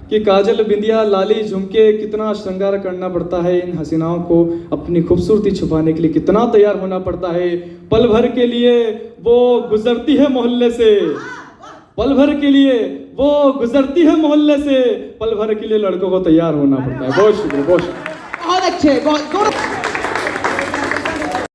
कि काजल बिंदिया लाली झुमके कितना श्रृंगार करना पड़ता है इन हसीनाओं को अपनी खूबसूरती छुपाने के लिए कितना तैयार होना पड़ता है। पल भर के लिए वो गुजरती है मोहल्ले से, पल भर के लिए वो गुजरती है मोहल्ले से, पल भर के लिए लड़कों को तैयार होना पड़ता है। बहुत शुक्रिया, बहुत शुक्रिया। बहुत अच्छे, बहुत